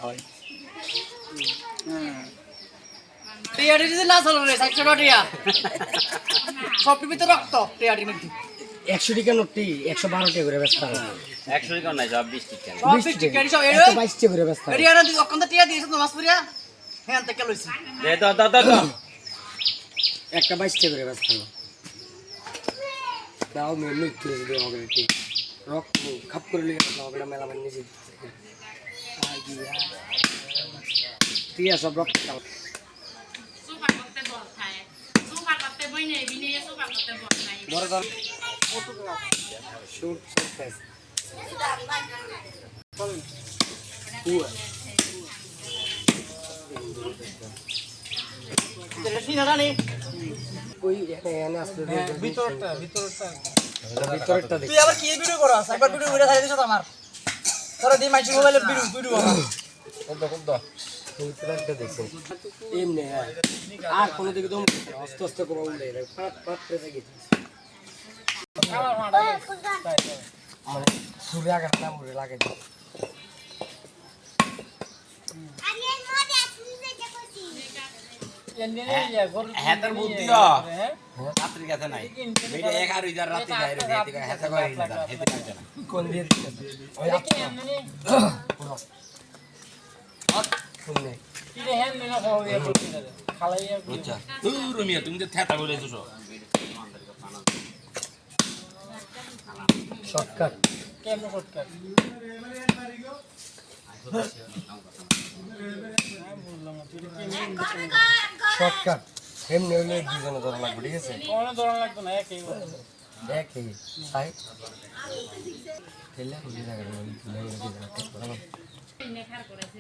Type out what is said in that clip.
হয় টিয়ারি যদি না চলো রে 400 টাকা সব পিপিতে রক্ত টিয়ারি মধ্যে 100 টাকা নোটটি 112 টাকা করে বেচতে হবে 100 টাকা নাই সব 20 টাকা সব 20 টাকা সব 122 টাকা করে বেচতে হবে রিয়ানা দি অকন্দ টিয়া দিছ তো মাসপুরিয়া হ্যাঁ তে লইছি দে দাও একটা 22 টাকা করে বেচতে হবে দাও মেনু তুই দে হবে কি রক্ত খাপ করে লিয়ে হবে মেলা মানে নিজে তুই সব রক্ত খাও সুপার করতে বল খায় সুপার করতে বই নেই বিনে সুপার করতে বল খায় বড় দাম শুট ফেস দেখি না জানি কই এখানে আসলে ভিতরটা ভিতরটা দেখ তুই আবার কি ভিডিও করছ একবার ভিডিও করে ছাড়ে দিছ তো আমার তোরা দি মাইছি মোবাইলে ভিডিও ভিতরটা দেখছেন এমনি আর কোনো দিকে দম আস্তে আস্তে করে উঠে পাট পাট করে গেছে মানে সূর্য আঘাত না মরে লাগে হেতার বুদ্ধি রাত্রি কাছে নাই এটা 11000 রাতে যায় রে এদিকে হেতা করে না হেতে কাছে না কোন দিয়ে ওই আপনি পুরো শুনলে আচ্ছা রুমিয়া তুমি তো থেতা বলেছো সব শর্টকাট শর্টকাট এমনি হলে দুজনে ধরা লাগবে ঠিক আছে একই তাই খেলে বুঝে থাকবে নেখার করেছে